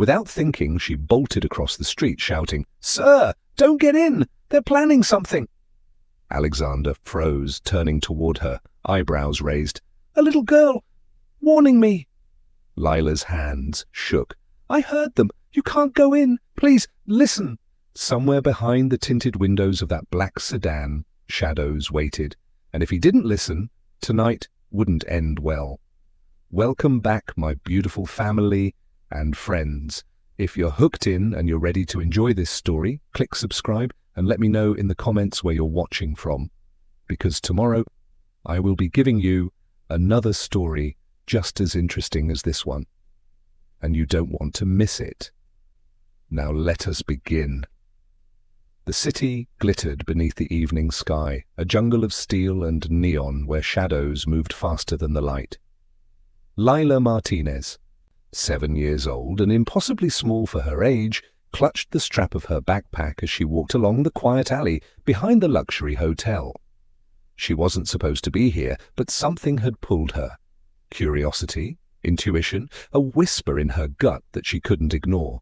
Without thinking, she bolted across the street, shouting, "Sir, don't get in! They're planning something!" Alexander froze, turning toward her, eyebrows raised. "A little girl, warning me." Lila's hands shook. "I heard them. You can't go in. Please, listen." Somewhere behind the tinted windows of that black sedan, shadows waited, and if he didn't listen, tonight wouldn't end well. Welcome back, my beautiful family and friends. If you're hooked in and you're ready to enjoy this story, click subscribe and let me know in the comments where you're watching from, because tomorrow I will be giving you another story just as interesting as this one, and you don't want to miss it. Now let us begin. The city glittered beneath the evening sky, a jungle of steel and neon where shadows moved faster than the light. Lila Martinez, 7 years old and impossibly small for her age, clutched the strap of her backpack as she walked along the quiet alley behind the luxury hotel. She wasn't supposed to be here, but something had pulled her. Curiosity, intuition, a whisper in her gut that she couldn't ignore.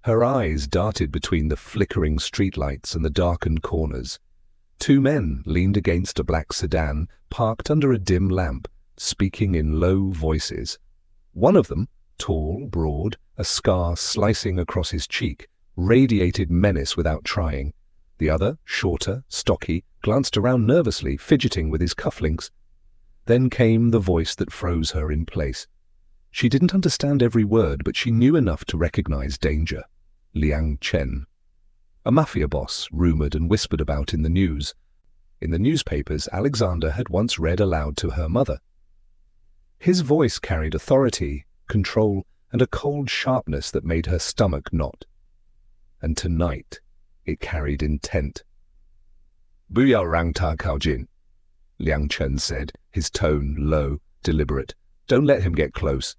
Her eyes darted between the flickering streetlights and the darkened corners. 2 men leaned against a black sedan, parked under a dim lamp, speaking in low voices. One of them, tall, broad, a scar slicing across his cheek, radiated menace without trying. The other, shorter, stocky, glanced around nervously, fidgeting with his cufflinks. Then came the voice that froze her in place. She didn't understand every word, but she knew enough to recognize danger. Liang Chen, a Mafia boss rumored and whispered about in the news. In the newspapers Alexander had once read aloud to her mother. His voice carried authority, control, and a cold sharpness that made her stomach knot. And tonight it carried intent. "Bu yao rang ta kao jin," Liang Chen said, his tone low, deliberate. "Don't let him get close."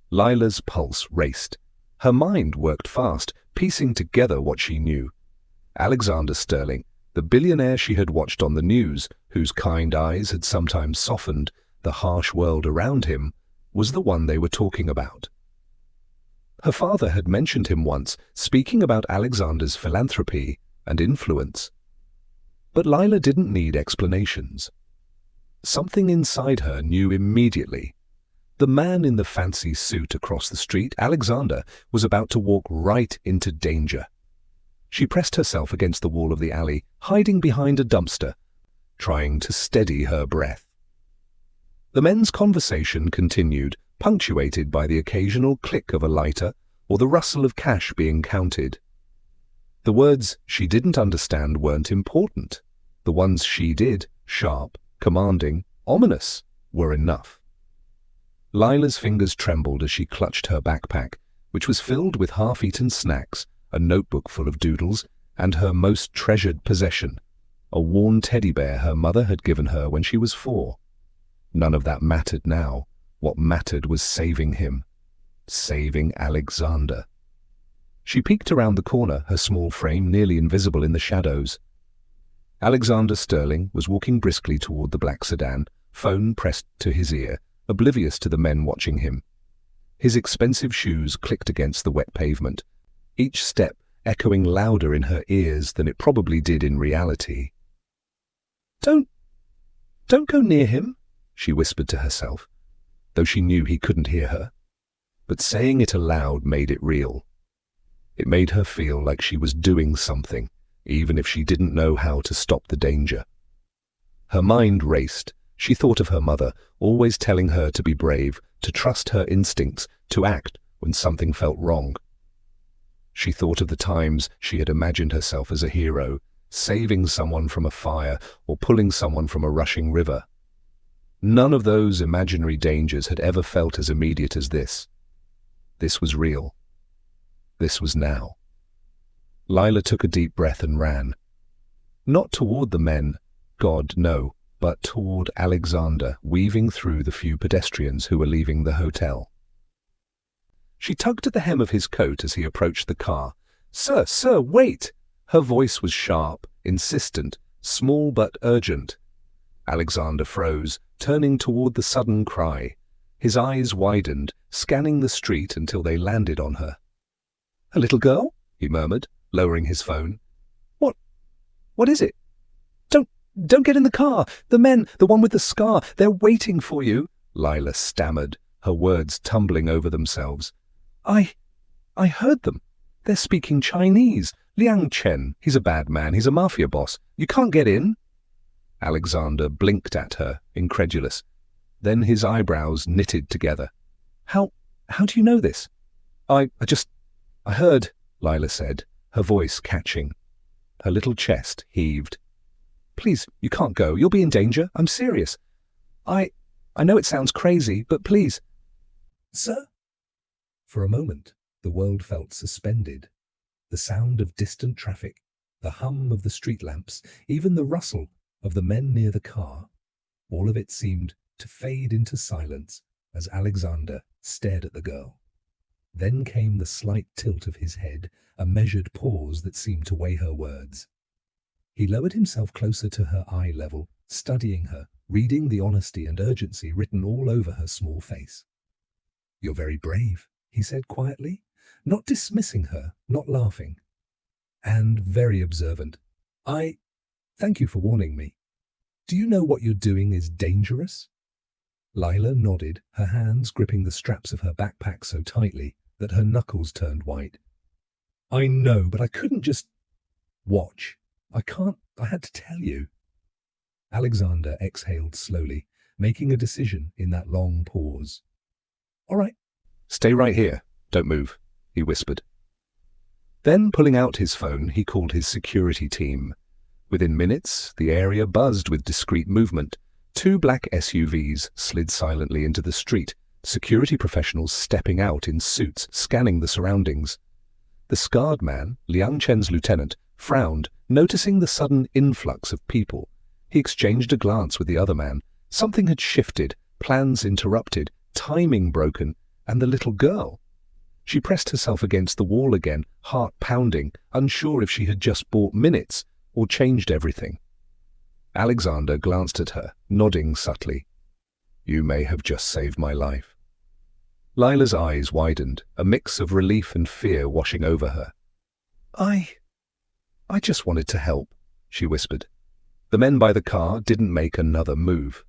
Lila's pulse raced. Her mind worked fast, piecing together what she knew. Alexander Sterling, the billionaire she had watched on the news, whose kind eyes had sometimes softened the harsh world around him, was the one they were talking about. Her father had mentioned him once, speaking about Alexander's philanthropy and influence. But Lila didn't need explanations. Something inside her knew immediately. The man in the fancy suit across the street, Alexander, was about to walk right into danger. She pressed herself against the wall of the alley, hiding behind a dumpster, trying to steady her breath. The men's conversation continued, punctuated by the occasional click of a lighter or the rustle of cash being counted. The words she didn't understand weren't important. The ones she did, sharp, commanding, ominous, were enough. Lila's fingers trembled as she clutched her backpack, which was filled with half-eaten snacks, a notebook full of doodles, and her most treasured possession, a worn teddy bear her mother had given her when she was 4. None of that mattered now. What mattered was saving him. Saving Alexander. She peeked around the corner, her small frame nearly invisible in the shadows. Alexander Sterling was walking briskly toward the black sedan, phone pressed to his ear, oblivious to the men watching him. His expensive shoes clicked against the wet pavement, each step echoing louder in her ears than it probably did in reality. Don't go near him," she whispered to herself, though she knew he couldn't hear her. But saying it aloud made it real. It made her feel like she was doing something, even if she didn't know how to stop the danger. Her mind raced. She thought of her mother, always telling her to be brave, to trust her instincts, to act when something felt wrong. She thought of the times she had imagined herself as a hero, saving someone from a fire or pulling someone from a rushing river. None of those imaginary dangers had ever felt as immediate as this. This was real. This was now. Lila took a deep breath and ran. Not toward the men, God, no, but toward Alexander, weaving through the few pedestrians who were leaving the hotel. She tugged at the hem of his coat as he approached the car. Sir, wait!" Her voice was sharp, insistent, small but urgent. Alexander froze, turning toward the sudden cry. His eyes widened, scanning the street until they landed on her. A little girl? He murmured, lowering his phone. What is it? Don't get in the car. The men, the one with the scar, they're waiting for you, Lila stammered, her words tumbling over themselves. I heard them. They're speaking Chinese. Liang Chen, he's a bad man. He's a mafia boss. You can't get in. Alexander blinked at her, incredulous. Then his eyebrows knitted together. How do you know this? I heard, Lila said, her voice catching. Her little chest heaved. Please, you can't go. You'll be in danger. I'm serious. I know it sounds crazy, but please. Sir? For a moment, the world felt suspended. The sound of distant traffic, the hum of the street lamps, even the rustle of the men near the car, all of it seemed to fade into silence as Alexander stared at the girl. Then came the slight tilt of his head, a measured pause that seemed to weigh her words. He lowered himself closer to her eye level, studying her, reading the honesty and urgency written all over her small face. You're very brave, he said quietly, not dismissing her, not laughing. And very observant. Thank you for warning me. Do you know what you're doing is dangerous? Lila nodded, her hands gripping the straps of her backpack so tightly that her knuckles turned white. I know, but I couldn't just watch. I had to tell you. Alexander exhaled slowly, making a decision in that long pause. All right. Stay right here. Don't move, he whispered. Then, pulling out his phone, he called his security team. Within minutes, the area buzzed with discreet movement. 2 black SUVs slid silently into the street, security professionals stepping out in suits, scanning the surroundings. The scarred man, Liang Chen's lieutenant, frowned, noticing the sudden influx of people. He exchanged a glance with the other man. Something had shifted, plans interrupted, timing broken, and the little girl. She pressed herself against the wall again, heart pounding, unsure if she had just bought minutes or changed everything. Alexander glanced at her, nodding subtly. You may have just saved my life. Lila's eyes widened, a mix of relief and fear washing over her. I just wanted to help, she whispered. The men by the car didn't make another move.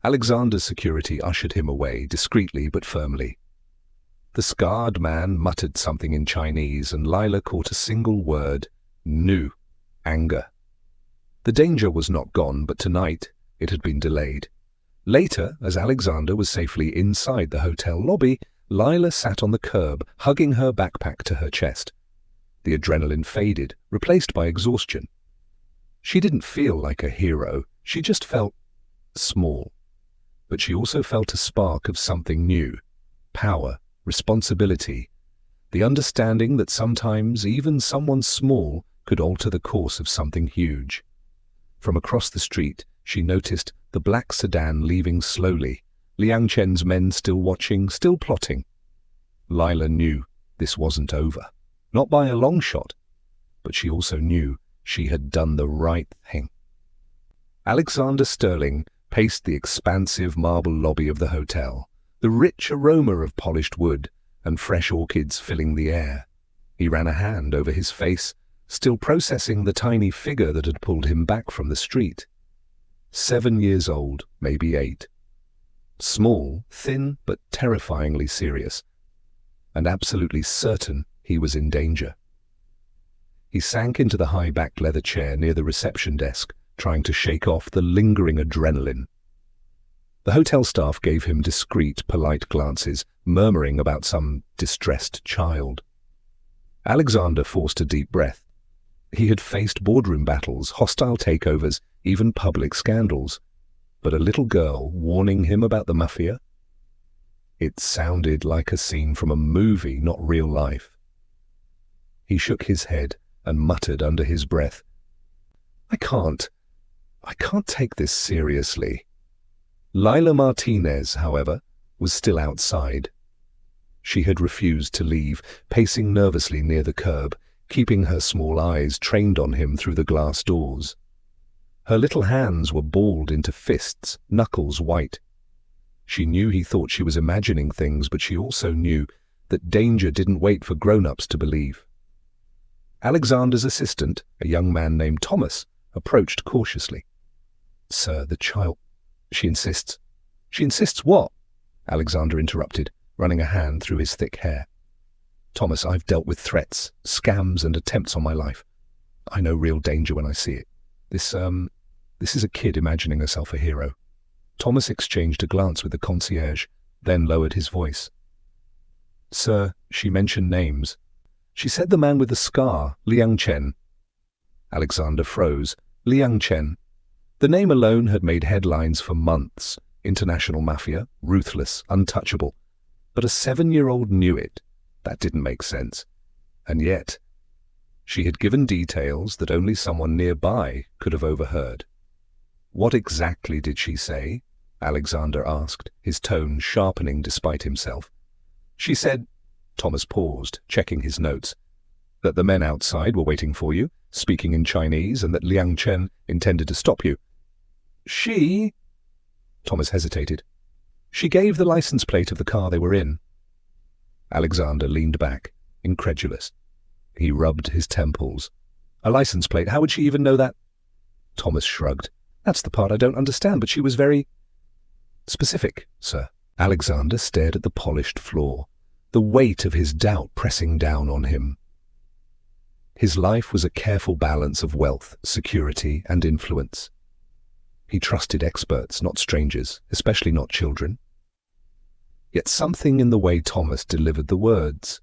Alexander's security ushered him away, discreetly but firmly. The scarred man muttered something in Chinese, and Lila caught a single word, nu, anger. The danger was not gone, but tonight it had been delayed. Later, as Alexander was safely inside the hotel lobby, Lila sat on the curb, hugging her backpack to her chest. The adrenaline faded, replaced by exhaustion. She didn't feel like a hero, she just felt small. But she also felt a spark of something new, power, responsibility, the understanding that sometimes even someone small could alter the course of something huge. From across the street, she noticed the black sedan leaving slowly, Liang Chen's men still watching, still plotting. Lila knew this wasn't over, not by a long shot, but she also knew she had done the right thing. Alexander Sterling paced the expansive marble lobby of the hotel, the rich aroma of polished wood and fresh orchids filling the air. He ran a hand over his face, still processing the tiny figure that had pulled him back from the street. 7 years old, maybe 8. Small, thin, but terrifyingly serious, and absolutely certain he was in danger. He sank into the high-backed leather chair near the reception desk, trying to shake off the lingering adrenaline. The hotel staff gave him discreet, polite glances, murmuring about some distressed child. Alexander forced a deep breath. He had faced boardroom battles, hostile takeovers, even public scandals. But a little girl warning him about the Mafia? It sounded like a scene from a movie, not real life. He shook his head and muttered under his breath, I can't take this seriously. Lila Martinez, however, was still outside. She had refused to leave, pacing nervously near the curb, keeping her small eyes trained on him through the glass doors. Her little hands were balled into fists, knuckles white. She knew he thought she was imagining things, but she also knew that danger didn't wait for grown-ups to believe. Alexander's assistant, a young man named Thomas, approached cautiously. "Sir, the child—" "She insists." "She insists what?" Alexander interrupted, running a hand through his thick hair. "Thomas, I've dealt with threats, scams, and attempts on my life. I know real danger when I see it. This is a kid imagining herself a hero." Thomas exchanged a glance with the concierge, then lowered his voice. "Sir, she mentioned names. She said the man with the scar, Liang Chen." Alexander froze. Liang Chen. The name alone had made headlines for months. International Mafia, ruthless, untouchable. But a 7-year-old knew it. That didn't make sense. And yet, she had given details that only someone nearby could have overheard. "What exactly did she say?" Alexander asked, his tone sharpening despite himself. "She said—" Thomas paused, checking his notes. "That the men outside were waiting for you, speaking in Chinese, and that Liang Chen intended to stop you." "She—" Thomas hesitated. "She gave the license plate of the car they were in." Alexander leaned back, incredulous. He rubbed his temples. "A license plate? How would she even know that?" Thomas shrugged. "That's the part I don't understand, but she was very specific, sir." Alexander stared at the polished floor, the weight of his doubt pressing down on him. His life was a careful balance of wealth, security, and influence. He trusted experts, not strangers, especially not children. Yet something in the way Thomas delivered the words,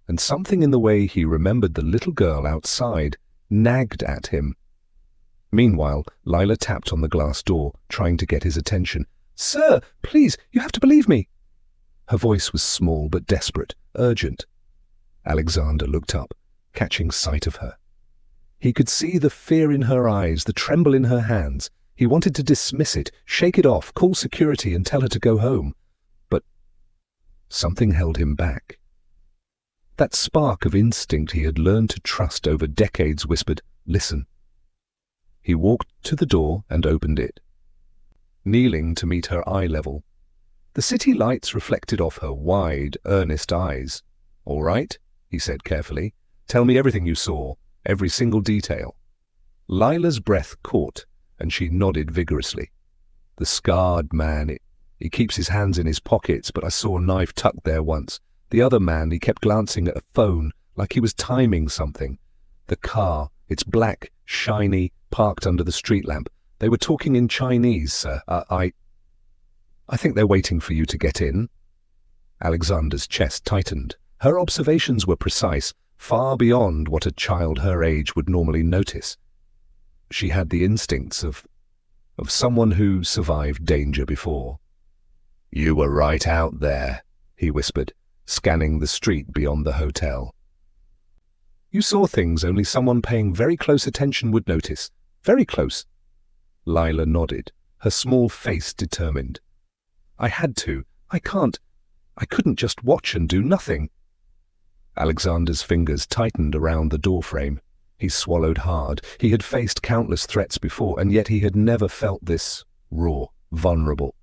and something in the way he remembered the little girl outside, nagged at him. Meanwhile, Lila tapped on the glass door, trying to get his attention. "Sir, please, you have to believe me." Her voice was small but desperate, urgent. Alexander looked up, catching sight of her. He could see the fear in her eyes, the tremble in her hands. He wanted to dismiss it, shake it off, call security and tell her to go home. But something held him back. That spark of instinct he had learned to trust over decades whispered, "Listen." He walked to the door and opened it, kneeling to meet her eye level. The city lights reflected off her wide, earnest eyes. "All right," he said carefully. "Tell me everything you saw, every single detail." Lila's breath caught, and she nodded vigorously. "The scarred man, he keeps his hands in his pockets, but I saw a knife tucked there once. The other man, he kept glancing at a phone, like he was timing something. The car, it's black, shiny, parked under the street lamp. They were talking in Chinese, sir. I think they're waiting for you to get in." Alexander's chest tightened. Her observations were precise, far beyond what a child her age would normally notice. She had the instincts of someone who survived danger before. "You were right out there," he whispered, scanning the street beyond the hotel. "You saw things only someone paying very close attention would notice. Very close." Lila nodded, her small face determined. "I had to. I couldn't just watch and do nothing." Alexander's fingers tightened around the doorframe. He swallowed hard. He had faced countless threats before, and yet he had never felt this raw, vulnerable.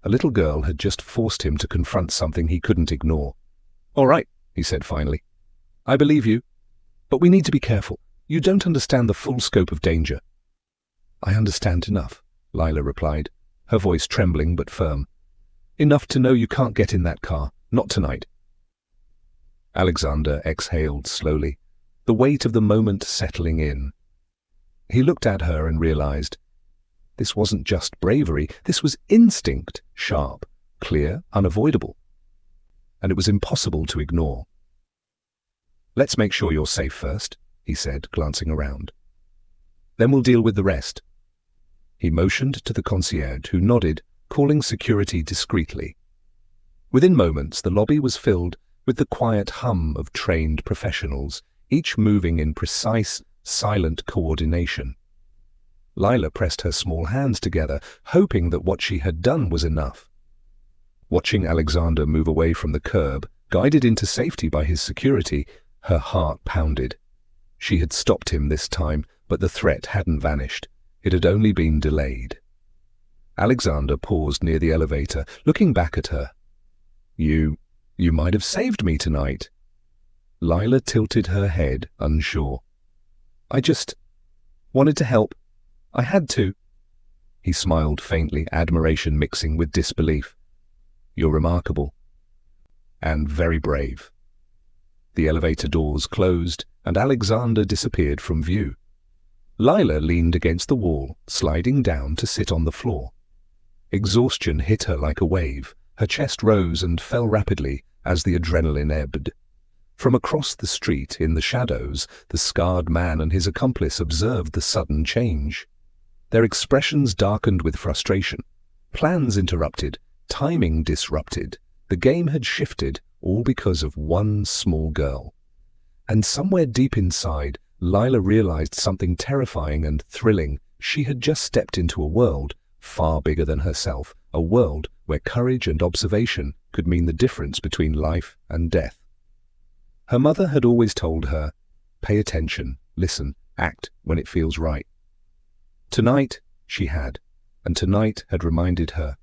A little girl had just forced him to confront something he couldn't ignore. "All right," he said finally. "I believe you. But we need to be careful. You don't understand the full scope of danger." "I understand enough," Lila replied, her voice trembling but firm. "Enough to know you can't get in that car. Not tonight." Alexander exhaled slowly, the weight of the moment settling in. He looked at her and realized this wasn't just bravery, this was instinct, sharp, clear, unavoidable. And it was impossible to ignore. "Let's make sure you're safe first," he said, glancing around. "Then we'll deal with the rest." He motioned to the concierge, who nodded, calling security discreetly. Within moments, the lobby was filled with the quiet hum of trained professionals, each moving in precise, silent coordination. Lila pressed her small hands together, hoping that what she had done was enough. Watching Alexander move away from the curb, guided into safety by his security, her heart pounded. She had stopped him this time, but the threat hadn't vanished. It had only been delayed. Alexander paused near the elevator, looking back at her. You might have saved me tonight." Lila tilted her head, unsure. I just wanted to help. I had to. He smiled faintly, admiration mixing with disbelief. You're remarkable. And very brave. The elevator doors closed, and Alexander disappeared from view. Lila leaned against the wall, sliding down to sit on the floor. Exhaustion hit her like a wave. Her chest rose and fell rapidly as the adrenaline ebbed. From across the street, in the shadows, the scarred man and his accomplice observed the sudden change. Their expressions darkened with frustration. Plans interrupted, timing disrupted. The game had shifted, all because of one small girl. And somewhere deep inside, Lila realized something terrifying and thrilling. She had just stepped into a world far bigger than herself, a world where courage and observation could mean the difference between life and death. Her mother had always told her, pay attention, listen, act when it feels right. Tonight she had, and tonight had reminded her,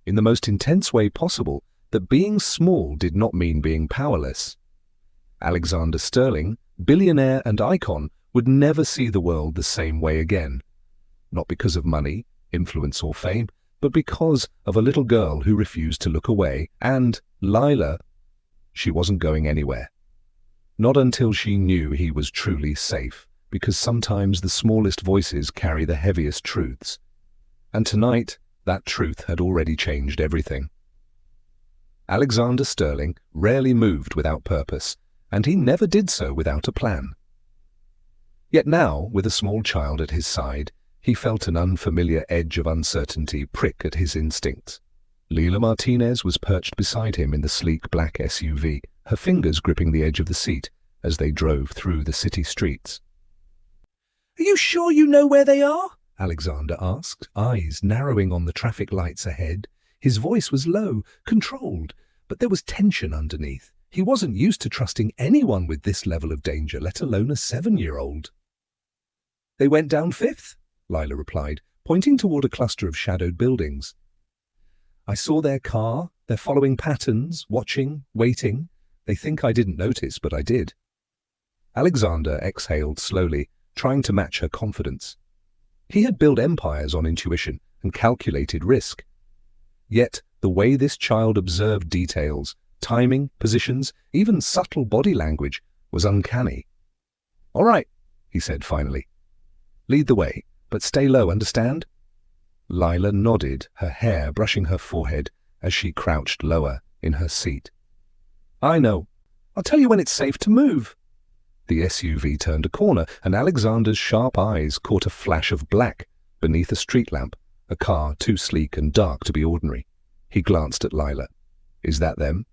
in the most intense way possible, that being small did not mean being powerless. Alexander Sterling, billionaire and icon, would never see the world the same way again. Not because of money, influence or fame, but because of a little girl who refused to look away, and Lila, she wasn't going anywhere. Not until she knew he was truly safe, because sometimes the smallest voices carry the heaviest truths. And tonight, that truth had already changed everything. Alexander Sterling rarely moved without purpose, and he never did so without a plan. Yet now, with a small child at his side, he felt an unfamiliar edge of uncertainty prick at his instincts. Lila Martinez was perched beside him in the sleek black SUV, her fingers gripping the edge of the seat as they drove through the city streets. "Are you sure you know where they are?" Alexander asked, eyes narrowing on the traffic lights ahead. His voice was low, controlled, but there was tension underneath. He wasn't used to trusting anyone with this level of danger, let alone a 7-year-old. "They went down 5th, Lila replied, pointing toward a cluster of shadowed buildings. "I saw their car. They're following patterns, watching, waiting. They think I didn't notice, but I did." Alexander exhaled slowly, trying to match her confidence. He had built empires on intuition and calculated risk. Yet the way this child observed details, timing, positions, even subtle body language, was uncanny. "All right," he said finally. "Lead the way, but stay low, understand?" Lila nodded, her hair brushing her forehead as she crouched lower in her seat. "I know. I'll tell you when it's safe to move." The SUV turned a corner, and Alexander's sharp eyes caught a flash of black beneath a street lamp, a car too sleek and dark to be ordinary. He glanced at Lila. "Is that them?"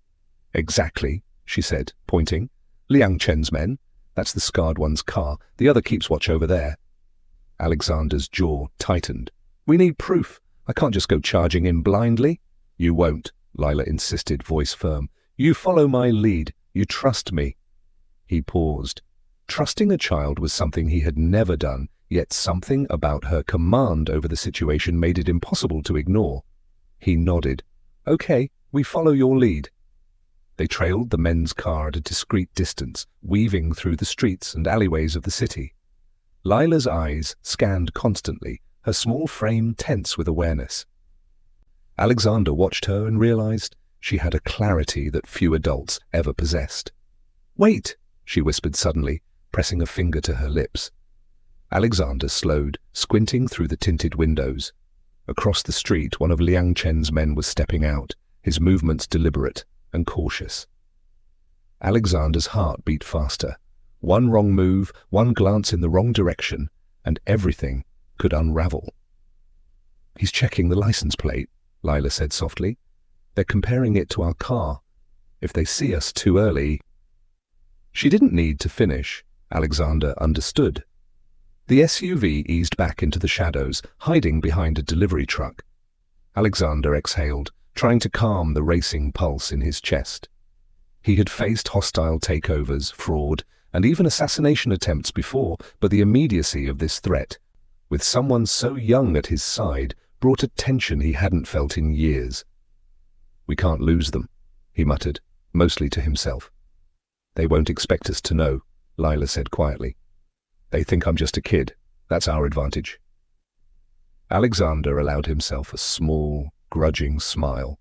"Exactly," she said, pointing. "Liang Chen's men. That's the scarred one's car. The other keeps watch over there." Alexander's jaw tightened. "We need proof. I can't just go charging in blindly." "You won't," Lila insisted, voice firm. "You follow my lead. You trust me." He paused. Trusting a child was something he had never done, yet something about her command over the situation made it impossible to ignore. He nodded. "Okay, we follow your lead." They trailed the men's car at a discreet distance, weaving through the streets and alleyways of the city. Lila's eyes scanned constantly, her small frame tense with awareness. Alexander watched her and realized she had a clarity that few adults ever possessed. "Wait," she whispered suddenly, pressing a finger to her lips. Alexander slowed, squinting through the tinted windows. Across the street, one of Liang Chen's men was stepping out, his movements deliberate and cautious. Alexander's heart beat faster. One wrong move, one glance in the wrong direction, and everything could unravel. "He's checking the license plate," Lila said softly. "They're comparing it to our car. If they see us too early—" She didn't need to finish. Alexander understood. The SUV eased back into the shadows, hiding behind a delivery truck. Alexander exhaled, trying to calm the racing pulse in his chest. He had faced hostile takeovers, fraud, and even assassination attempts before, but the immediacy of this threat, with someone so young at his side, brought a tension he hadn't felt in years. "We can't lose them," he muttered, mostly to himself. They won't expect us to know, Lila said quietly. They think I'm just a kid. That's our advantage. Alexander allowed himself a small, grudging smile.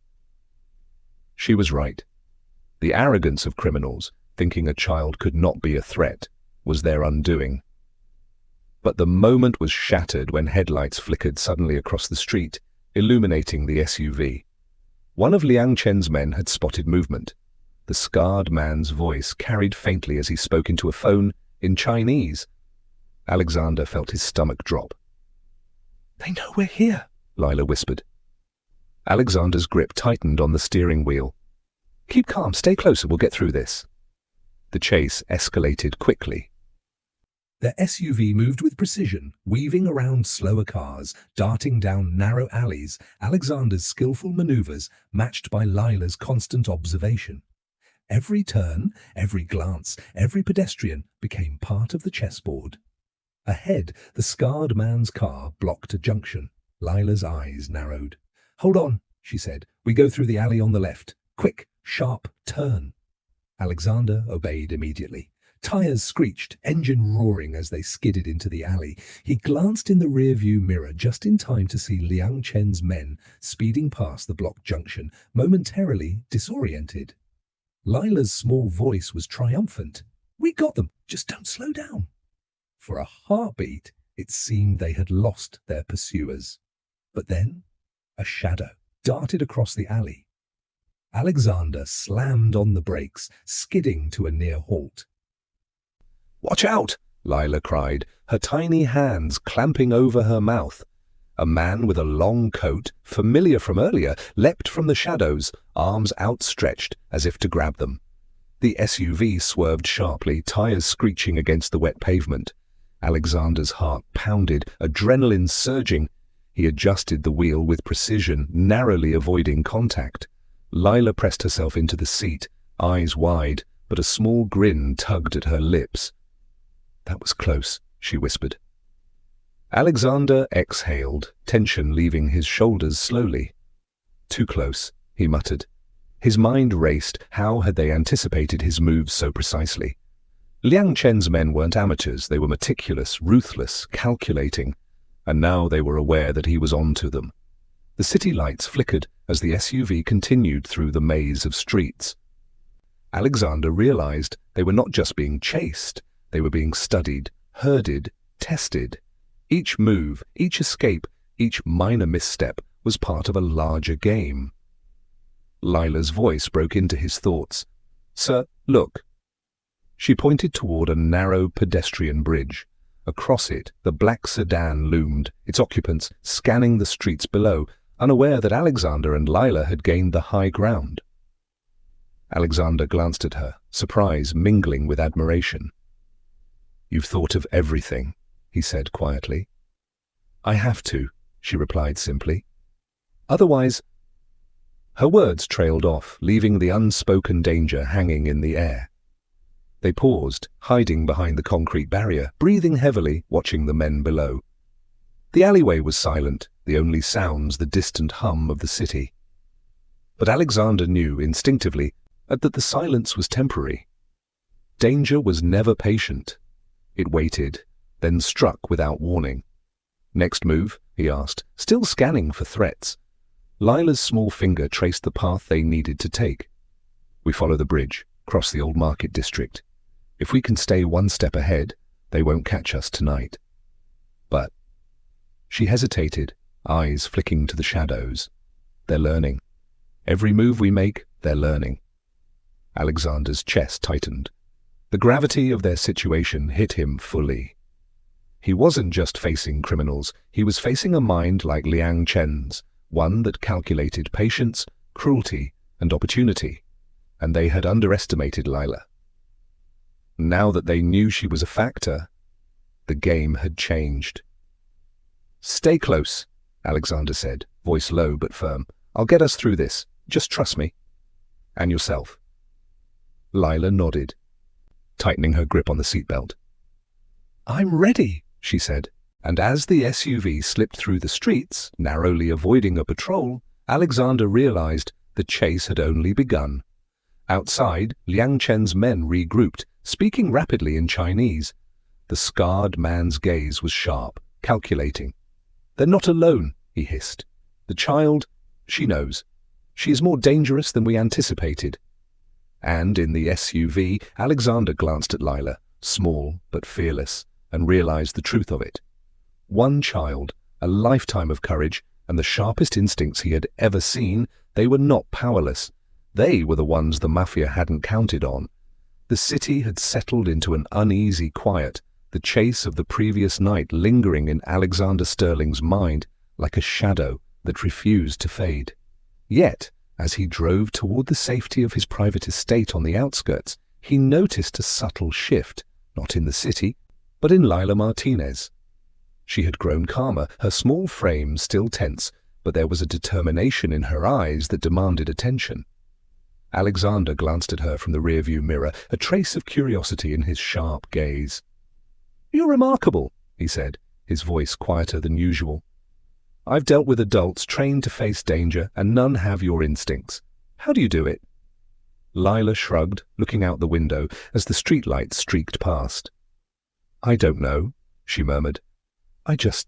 She was right. The arrogance of criminals, thinking a child could not be a threat, was their undoing. But the moment was shattered when headlights flickered suddenly across the street, illuminating the SUV. One of Liang Chen's men had spotted movement. The scarred man's voice carried faintly as he spoke into a phone in Chinese. Alexander felt his stomach drop. "They know we're here," Lila whispered. Alexander's grip tightened on the steering wheel. "Keep calm, stay closer, we'll get through this." The chase escalated quickly. The SUV moved with precision, weaving around slower cars, darting down narrow alleys, Alexander's skillful maneuvers matched by Lila's constant observation. Every turn, every glance, every pedestrian became part of the chessboard. Ahead, the scarred man's car blocked a junction. Lila's eyes narrowed. "Hold on," she said. "We go through the alley on the left. Quick, sharp turn." Alexander obeyed immediately. Tires screeched, engine roaring as they skidded into the alley. He glanced in the rearview mirror just in time to see Liang Chen's men speeding past the blocked junction, momentarily disoriented. Lila's small voice was triumphant. "We got them, just don't slow down." For a heartbeat, it seemed they had lost their pursuers. But then, a shadow darted across the alley. Alexander slammed on the brakes, skidding to a near halt. "Watch out!" Lila cried, her tiny hands clamping over her mouth. A man with a long coat, familiar from earlier, leapt from the shadows, arms outstretched as if to grab them. The SUV swerved sharply, tires screeching against the wet pavement. Alexander's heart pounded, adrenaline surging. He adjusted the wheel with precision, narrowly avoiding contact. Lila pressed herself into the seat, eyes wide, but a small grin tugged at her lips. "That was close," she whispered. Alexander exhaled, tension leaving his shoulders slowly. "Too close," he muttered. His mind raced. How had they anticipated his moves so precisely? Liang Chen's men weren't amateurs. They were meticulous, ruthless, calculating. And now they were aware that he was on to them. The city lights flickered as the SUV continued through the maze of streets. Alexander realized they were not just being chased. They were being studied, herded, tested. Each move, each escape, each minor misstep was part of a larger game. Lila's voice broke into his thoughts. "Sir, look." She pointed toward a narrow pedestrian bridge. Across it, the black sedan loomed, its occupants scanning the streets below, unaware that Alexander and Lila had gained the high ground. Alexander glanced at her, surprise mingling with admiration. "You've thought of everything," he said quietly. "I have to," she replied simply. "Otherwise—" Her words trailed off, leaving the unspoken danger hanging in the air. They paused, hiding behind the concrete barrier, breathing heavily, watching the men below. The alleyway was silent, the only sounds the distant hum of the city. But Alexander knew instinctively that the silence was temporary. Danger was never patient. It waited, then struck without warning. "Next move?" he asked, still scanning for threats. Lila's small finger traced the path they needed to take. "We follow the bridge, cross the old market district. If we can stay one step ahead, they won't catch us tonight." But she hesitated, eyes flicking to the shadows. "They're learning. Every move we make, they're learning." Alexander's chest tightened. The gravity of their situation hit him fully. He wasn't just facing criminals, he was facing a mind like Liang Chen's, one that calculated patience, cruelty, and opportunity, and they had underestimated Lila. Now that they knew she was a factor, the game had changed. "Stay close," Alexander said, voice low but firm. "I'll get us through this. Just trust me. And yourself." Lila nodded, tightening her grip on the seatbelt. "I'm ready," she said, and as the SUV slipped through the streets, narrowly avoiding a patrol, Alexander realized the chase had only begun. Outside, Liang Chen's men regrouped, speaking rapidly in Chinese. The scarred man's gaze was sharp, calculating. "They're not alone," he hissed. "The child, she knows. She is more dangerous than we anticipated." And in the SUV, Alexander glanced at Lila, small but fearless, and realized the truth of it. One child, a lifetime of courage, and the sharpest instincts he had ever seen. They were not powerless. They were the ones the Mafia hadn't counted on. The city had settled into an uneasy quiet, the chase of the previous night lingering in Alexander Sterling's mind like a shadow that refused to fade. Yet, as he drove toward the safety of his private estate on the outskirts, he noticed a subtle shift, not in the city, but in Lila Martinez. She had grown calmer, her small frame still tense, but there was a determination in her eyes that demanded attention. Alexander glanced at her from the rearview mirror, a trace of curiosity in his sharp gaze. "You're remarkable," he said, his voice quieter than usual. "I've dealt with adults trained to face danger, and none have your instincts. How do you do it?" Lila shrugged, looking out the window as the streetlights streaked past. "I don't know," she murmured. "I just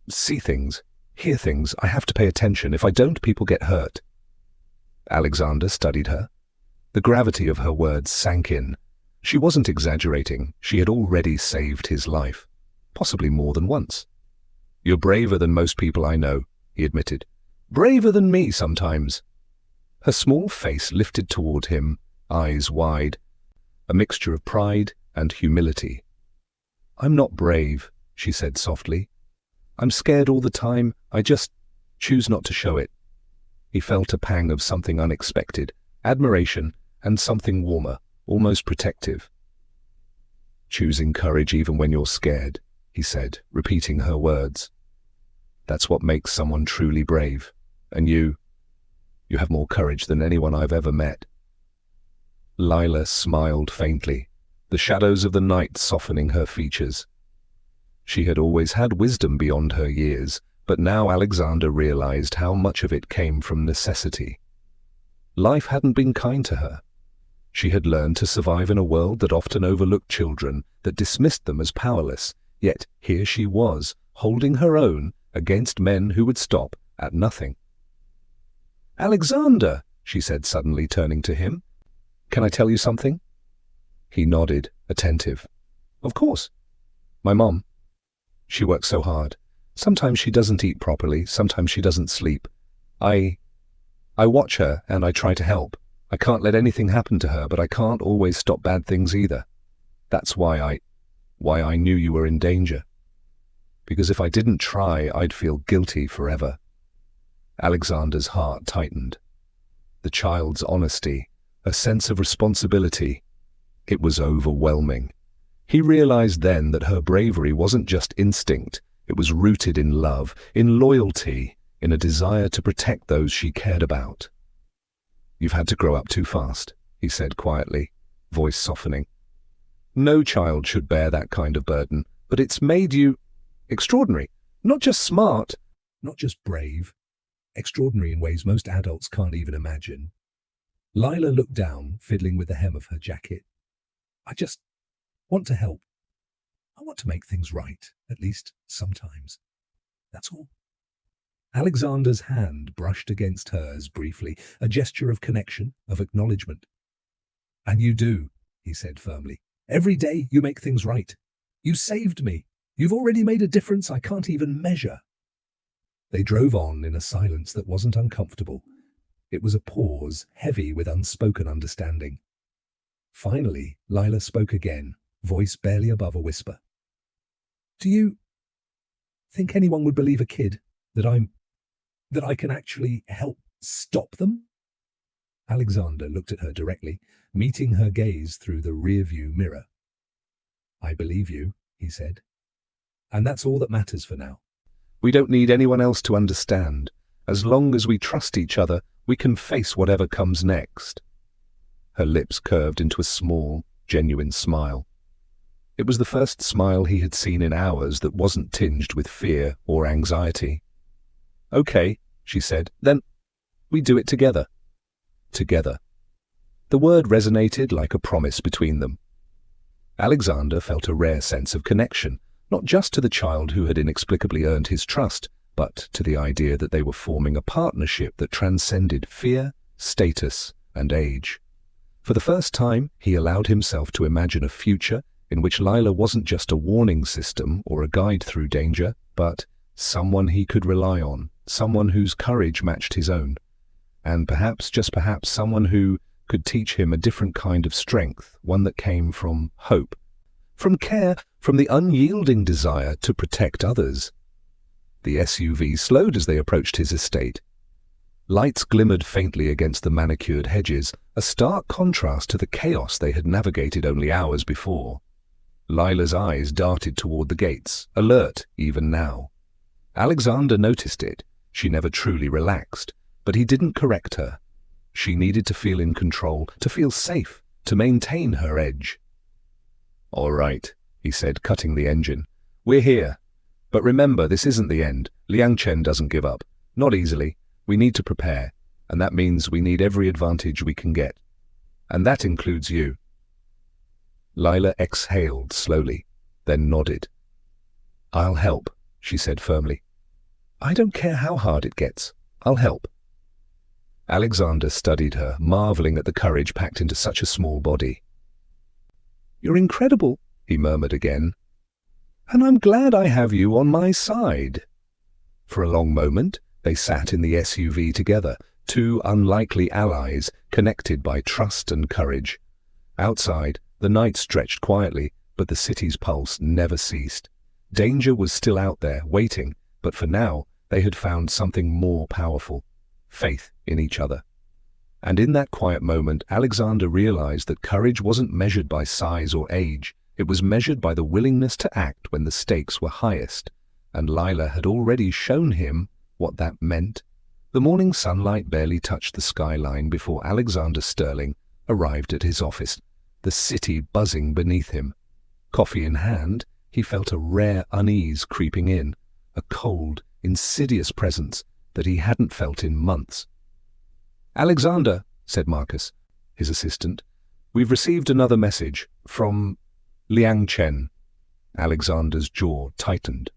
see things, hear things. I have to pay attention. If I don't, people get hurt." Alexander studied her. The gravity of her words sank in. She wasn't exaggerating. She had already saved his life, possibly more than once. "You're braver than most people I know," he admitted. "Braver than me sometimes." Her small face lifted toward him, eyes wide, a mixture of pride and humility. "I'm not brave," she said softly. "I'm scared all the time. I just choose not to show it." He felt a pang of something unexpected, admiration, and something warmer, almost protective. "Choosing courage even when you're scared," he said, repeating her words. "That's what makes someone truly brave. And you have more courage than anyone I've ever met." Lila smiled faintly, the shadows of the night softening her features. She had always had wisdom beyond her years, but now Alexander realized how much of it came from necessity. Life hadn't been kind to her. She had learned to survive in a world that often overlooked children, that dismissed them as powerless, yet here she was, holding her own against men who would stop at nothing. "Alexander," she said suddenly, turning to him. "Can I tell you something?" He nodded, attentive. "Of course. My mom. She works so hard. Sometimes she doesn't eat properly, sometimes she doesn't sleep. I watch her and I try to help. I can't let anything happen to her, but I can't always stop bad things either. That's why I knew you were in danger. Because if I didn't try, I'd feel guilty forever." Alexander's heart tightened. The child's honesty, a sense of responsibility, it was overwhelming. He realized then that her bravery wasn't just instinct. It was rooted in love, in loyalty, in a desire to protect those she cared about. "You've had to grow up too fast," he said quietly, voice softening. "No child should bear that kind of burden, but it's made you extraordinary. Not just smart, not just brave, extraordinary in ways most adults can't even imagine." Lila looked down, fiddling with the hem of her jacket. "I just want to help. I want to make things right, at least sometimes. That's all." Alexander's hand brushed against hers briefly, a gesture of connection, of acknowledgement. "And you do," he said firmly. "Every day you make things right. You saved me. You've already made a difference I can't even measure." They drove on in a silence that wasn't uncomfortable. It was a pause, heavy with unspoken understanding. Finally, Lila spoke again, voice barely above a whisper. "Do you think anyone would believe a kid that I can actually help stop them?" Alexander looked at her directly, meeting her gaze through the rearview mirror. "I believe you," he said. "And that's all that matters for now. We don't need anyone else to understand. As long as we trust each other, we can face whatever comes next." Her lips curved into a small, genuine smile. It was the first smile he had seen in hours that wasn't tinged with fear or anxiety. "Okay," she said, "then we do it together." Together. The word resonated like a promise between them. Alexander felt a rare sense of connection, not just to the child who had inexplicably earned his trust, but to the idea that they were forming a partnership that transcended fear, status, and age. For the first time, he allowed himself to imagine a future in which Lila wasn't just a warning system or a guide through danger, but someone he could rely on, someone whose courage matched his own, and perhaps, just perhaps, someone who could teach him a different kind of strength, one that came from hope, from care, from the unyielding desire to protect others. The SUV slowed as they approached his estate. Lights glimmered faintly against the manicured hedges, a stark contrast to the chaos they had navigated only hours before. Lila's eyes darted toward the gates, alert even now. Alexander noticed it. She never truly relaxed, but he didn't correct her. She needed to feel in control, to feel safe, to maintain her edge. "All right," he said, cutting the engine. "We're here. But remember, this isn't the end. Liang Chen doesn't give up. Not easily. We need to prepare, and that means we need every advantage we can get. And that includes you." Lila exhaled slowly, then nodded. "I'll help," she said firmly. "I don't care how hard it gets. I'll help." Alexander studied her, marveling at the courage packed into such a small body. "You're incredible," he murmured again. "And I'm glad I have you on my side." For a long moment, they sat in the SUV together, two unlikely allies connected by trust and courage. Outside, the night stretched quietly, but the city's pulse never ceased. Danger was still out there, waiting, but for now, they had found something more powerful: faith in each other. And in that quiet moment, Alexander realized that courage wasn't measured by size or age. It was measured by the willingness to act when the stakes were highest. And Lila had already shown him what that meant. The morning sunlight barely touched the skyline before Alexander Sterling arrived at his office, the city buzzing beneath him. Coffee in hand, he felt a rare unease creeping in, a cold, insidious presence that he hadn't felt in months. "Alexander," said Marcus, his assistant, "we've received another message from Liang Chen." Alexander's jaw tightened.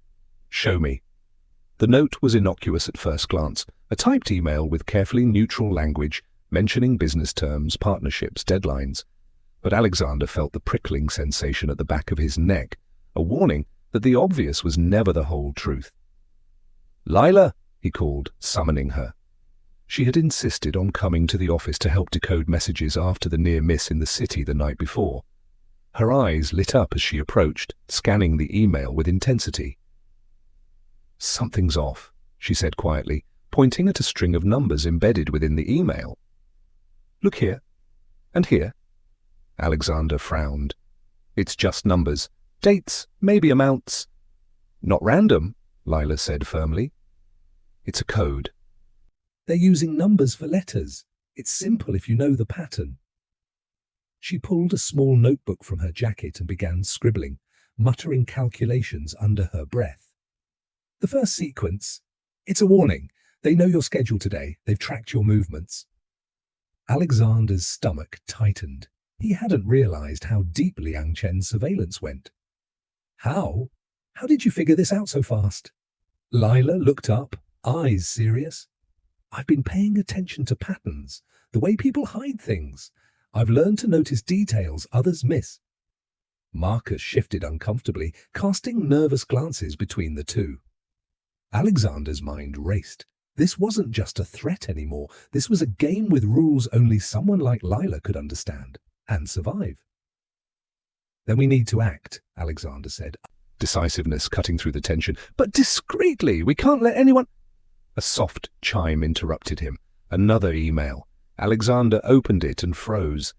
"Show me." The note was innocuous at first glance, a typed email with carefully neutral language mentioning business terms, partnerships, deadlines. But Alexander felt the prickling sensation at the back of his neck, a warning that the obvious was never the whole truth. "Lila," he called, summoning her. She had insisted on coming to the office to help decode messages after the near miss in the city the night before. Her eyes lit up as she approached, scanning the email with intensity. "Something's off," she said quietly, pointing at a string of numbers embedded within the email. "Look here. And here." Alexander frowned. "It's just numbers. Dates, maybe amounts." "Not random," Lila said firmly. "It's a code." "They're using numbers for letters. It's simple if you know the pattern." She pulled a small notebook from her jacket and began scribbling, muttering calculations under her breath. "The first sequence. It's a warning. They know your schedule today. They've tracked your movements." Alexander's stomach tightened. He hadn't realized how deep Liang Chen's surveillance went. "How? How did you figure this out so fast?" Lila looked up, eyes serious. "I've been paying attention to patterns, the way people hide things. I've learned to notice details others miss." Marcus shifted uncomfortably, casting nervous glances between the two. Alexander's mind raced. This wasn't just a threat anymore. This was a game with rules only someone like Lila could understand and survive. "Then we need to act," Alexander said, decisiveness cutting through the tension. "But discreetly. We can't let anyone—" A soft chime interrupted him. Another email. Alexander opened it and froze.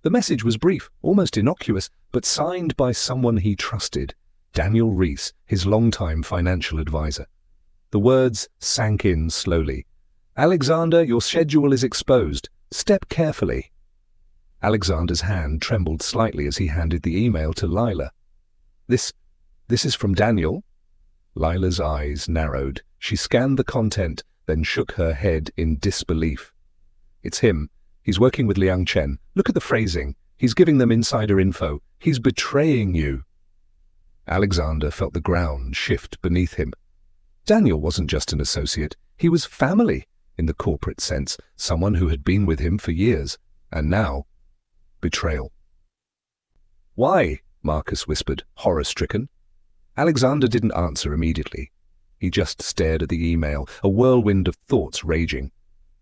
The message was brief, almost innocuous, but signed by someone he trusted, Daniel Reese, his longtime financial advisor. The words sank in slowly. "Alexander, your schedule is exposed. Step carefully." Alexander's hand trembled slightly as he handed the email to Lila. This is from Daniel?" Lila's eyes narrowed. She scanned the content, then shook her head in disbelief. "It's him. He's working with Liang Chen. Look at the phrasing. He's giving them insider info. He's betraying you." Alexander felt the ground shift beneath him. Daniel wasn't just an associate. He was family, in the corporate sense, someone who had been with him for years. And now, betrayal. "Why?" Marcus whispered, horror-stricken. Alexander didn't answer immediately. He just stared at the email, a whirlwind of thoughts raging.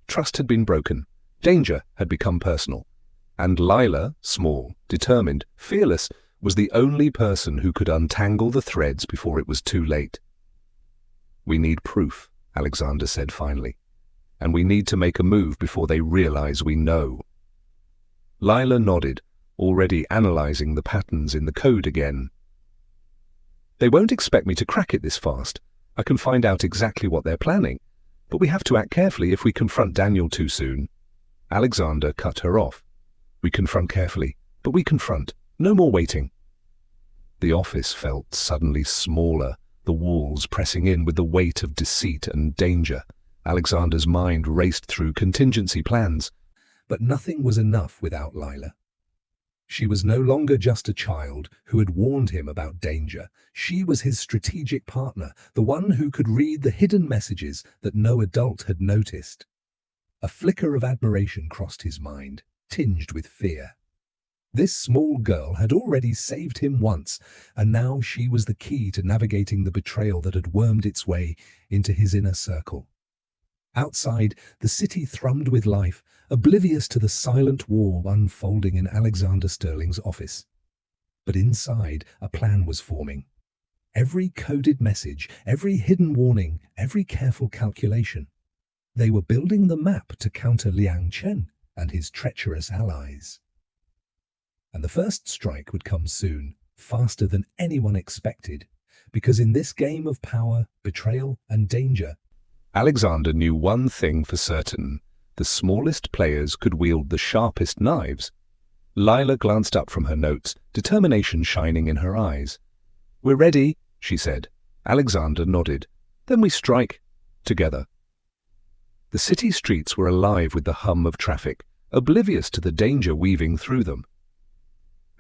Trust had been broken. Danger had become personal. And Lila, small, determined, fearless, was the only person who could untangle the threads before it was too late. "We need proof," Alexander said finally. "And we need to make a move before they realize we know." Lila nodded, already analyzing the patterns in the code again. "They won't expect me to crack it this fast. I can find out exactly what they're planning. But we have to act carefully if we confront Daniel too soon." Alexander cut her off. "We confront carefully, but we confront. No more waiting." The office felt suddenly smaller, the walls pressing in with the weight of deceit and danger. Alexander's mind raced through contingency plans. But nothing was enough without Lila. She was no longer just a child who had warned him about danger. She was his strategic partner, the one who could read the hidden messages that no adult had noticed. A flicker of admiration crossed his mind, tinged with fear. This small girl had already saved him once, and now she was the key to navigating the betrayal that had wormed its way into his inner circle. Outside, the city thrummed with life, oblivious to the silent war unfolding in Alexander Sterling's office. But inside, a plan was forming. Every coded message, every hidden warning, every careful calculation. They were building the map to counter Liang Chen and his treacherous allies. And the first strike would come soon, faster than anyone expected, because in this game of power, betrayal, and danger, Alexander knew one thing for certain: the smallest players could wield the sharpest knives. Lila glanced up from her notes, determination shining in her eyes. "We're ready," she said. Alexander nodded. "Then we strike. Together." The city streets were alive with the hum of traffic, oblivious to the danger weaving through them.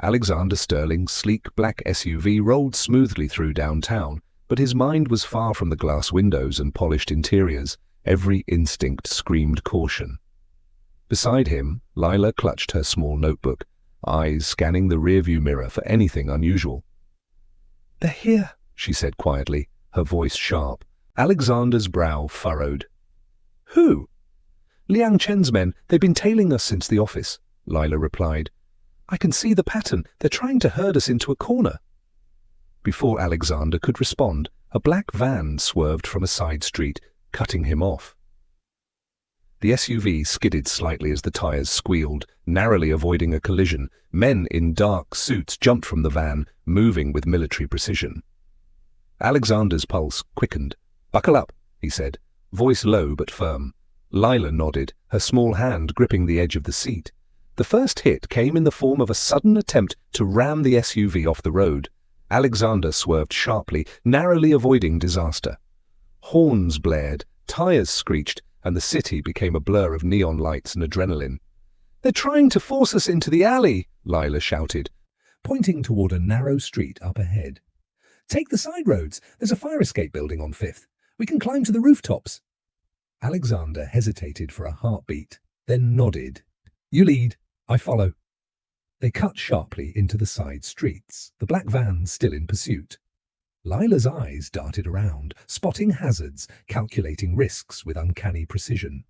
Alexander Sterling's sleek black SUV rolled smoothly through downtown, but his mind was far from the glass windows and polished interiors. Every instinct screamed caution. Beside him, Lila clutched her small notebook, eyes scanning the rearview mirror for anything unusual. "They're here," she said quietly, her voice sharp. Alexander's brow furrowed. "Who?" "Liang Chen's men. They've been tailing us since the office," Lila replied. "I can see the pattern. They're trying to herd us into a corner." Before Alexander could respond, a black van swerved from a side street, cutting him off. The SUV skidded slightly as the tires squealed, narrowly avoiding a collision. Men in dark suits jumped from the van, moving with military precision. Alexander's pulse quickened. "Buckle up," he said, voice low but firm. Lila nodded, her small hand gripping the edge of the seat. The first hit came in the form of a sudden attempt to ram the SUV off the road. Alexander swerved sharply, narrowly avoiding disaster. Horns blared, tires screeched, and the city became a blur of neon lights and adrenaline. "They're trying to force us into the alley," Lila shouted, pointing toward a narrow street up ahead. "Take the side roads. There's a fire escape building on 5th. We can climb to the rooftops." Alexander hesitated for a heartbeat, then nodded. "You lead. I follow." They cut sharply into the side streets, the black van still in pursuit. Lila's eyes darted around, spotting hazards, calculating risks with uncanny precision.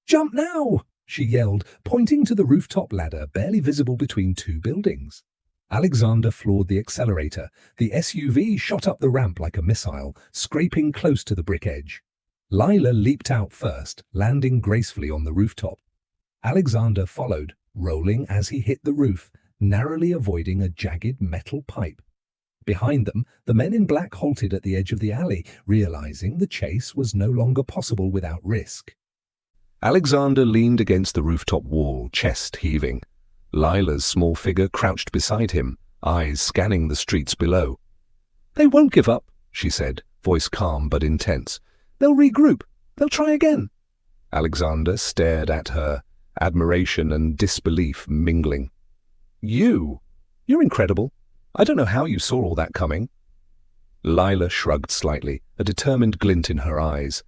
"Jump now!" she yelled, pointing to the rooftop ladder barely visible between two buildings. Alexander floored the accelerator. The SUV shot up the ramp like a missile, scraping close to the brick edge. Lila leaped out first, landing gracefully on the rooftop. Alexander followed, rolling as he hit the roof, narrowly avoiding a jagged metal pipe. Behind them, the men in black halted at the edge of the alley, realizing the chase was no longer possible without risk. Alexander leaned against the rooftop wall, chest heaving. Lila's small figure crouched beside him, eyes scanning the streets below. "They won't give up," she said, voice calm but intense. "They'll regroup. They'll try again." Alexander stared at her, admiration and disbelief mingling. You're incredible. I don't know how you saw all that coming." Lila shrugged slightly, a determined glint in her eyes.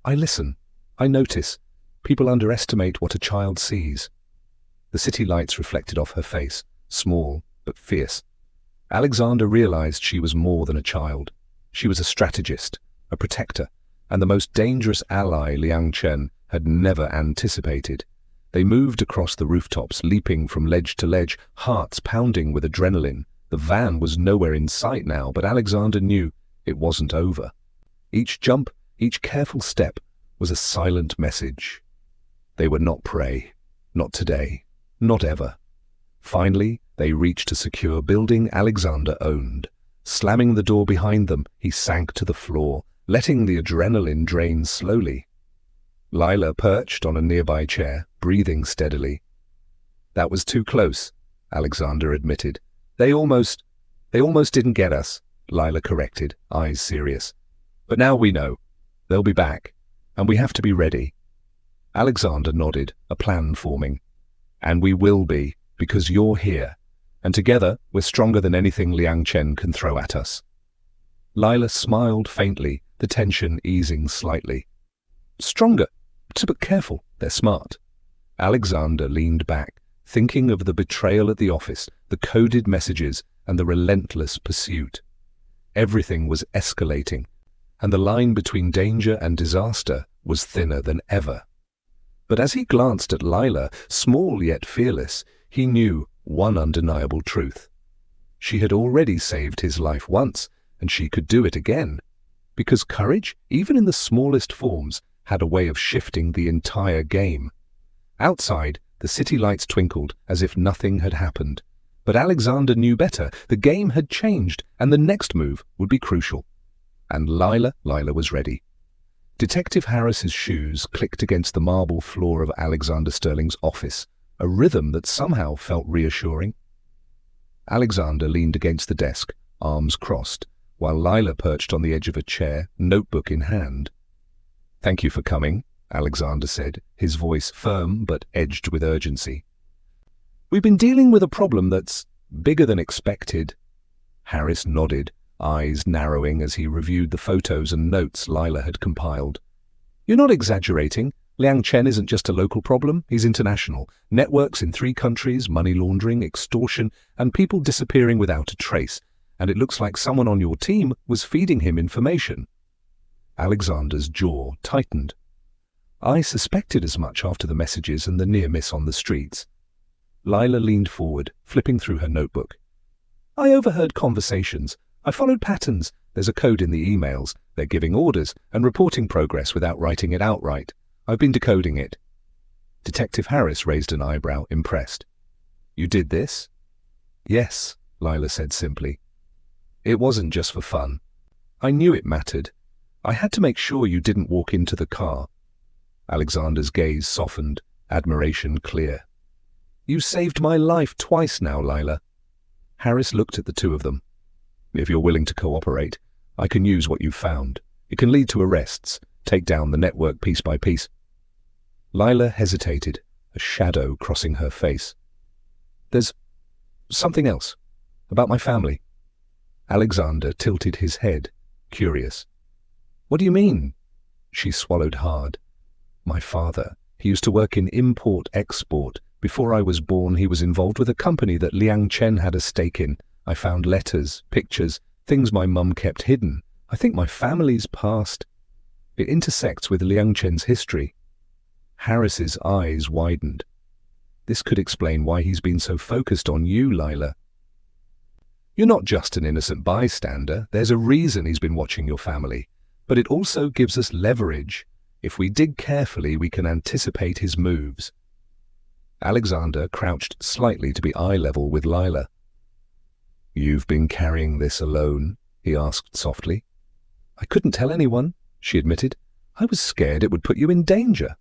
"I listen. I notice. People underestimate what a child sees." The city lights reflected off her face, small but fierce. Alexander realized she was more than a child. She was a strategist, a protector, and the most dangerous ally Liang Chen had never anticipated. They moved across the rooftops, leaping from ledge to ledge, hearts pounding with adrenaline. The van was nowhere in sight now, but Alexander knew it wasn't over. Each jump, each careful step, was a silent message. They were not prey. Not today. Not ever. Finally, they reached a secure building Alexander owned. Slamming the door behind them, he sank to the floor, letting the adrenaline drain slowly. Lila perched on a nearby chair, breathing steadily. "That was too close," Alexander admitted. They almost didn't get us," Lila corrected, eyes serious. "But now we know. They'll be back, and we have to be ready." Alexander nodded, a plan forming. "And we will be, because you're here, and together we're stronger than anything Liang Chen can throw at us." Lila smiled faintly, the tension easing slightly. "Stronger, but careful, they're smart." Alexander leaned back, thinking of the betrayal at the office, the coded messages, and the relentless pursuit. Everything was escalating, and the line between danger and disaster was thinner than ever. But as he glanced at Lila, small yet fearless, he knew one undeniable truth. She had already saved his life once, and she could do it again. Because courage, even in the smallest forms, had a way of shifting the entire game. Outside, the city lights twinkled as if nothing had happened. But Alexander knew better. The game had changed, and the next move would be crucial. And Lila was ready. Detective Harris's shoes clicked against the marble floor of Alexander Sterling's office, a rhythm that somehow felt reassuring. Alexander leaned against the desk, arms crossed, while Lila perched on the edge of a chair, notebook in hand. "Thank you for coming," Alexander said, his voice firm but edged with urgency. "We've been dealing with a problem that's bigger than expected." Harris nodded, eyes narrowing as he reviewed the photos and notes Lila had compiled. "You're not exaggerating. Liang Chen isn't just a local problem, he's international. Networks in 3 countries, money laundering, extortion, and people disappearing without a trace. And it looks like someone on your team was feeding him information." Alexander's jaw tightened. "I suspected as much after the messages and the near miss on the streets." Lila leaned forward, flipping through her notebook. "I overheard conversations. I followed patterns. There's a code in the emails. They're giving orders and reporting progress without writing it outright. I've been decoding it." Detective Harris raised an eyebrow, impressed. "You did this?" "Yes," Lila said simply. "It wasn't just for fun. I knew it mattered. I had to make sure you didn't walk into the car." Alexander's gaze softened, admiration clear. "You saved my life twice now, Lila." Harris looked at the two of them. "If you're willing to cooperate, I can use what you've found. It can lead to arrests, take down the network piece by piece." Lila hesitated, a shadow crossing her face. "There's something else, about my family." Alexander tilted his head, curious. "What do you mean?" She swallowed hard. "My father, he used to work in import-export. Before I was born, he was involved with a company that Liang Chen had a stake in. I found letters, pictures, things my mum kept hidden. I think my family's past. It intersects with Liang Chen's history." Harris's eyes widened. "This could explain why he's been so focused on you, Lila. You're not just an innocent bystander. There's a reason he's been watching your family. But it also gives us leverage. If we dig carefully, we can anticipate his moves." Alexander crouched slightly to be eye level with Lila. "You've been carrying this alone?" he asked softly. "I couldn't tell anyone," she admitted. "I was scared it would put you in danger."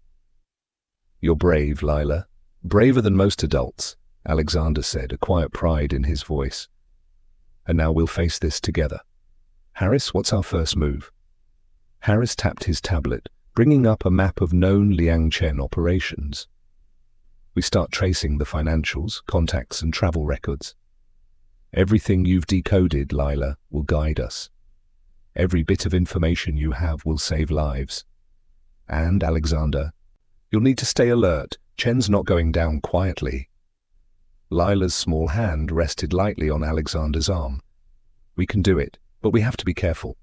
"You're brave, Lila. Braver than most adults," Alexander said, a quiet pride in his voice. "And now we'll face this together. Harris, what's our first move?" Harris tapped his tablet, bringing up a map of known Liang Chen operations. We start tracing the financials, contacts, and travel records. Everything you've decoded, Lila, will guide us. Every bit of information you have will save lives. And, Alexander, you'll need to stay alert. Chen's not going down quietly. Lila's small hand rested lightly on Alexander's arm. We can do it, but we have to be careful.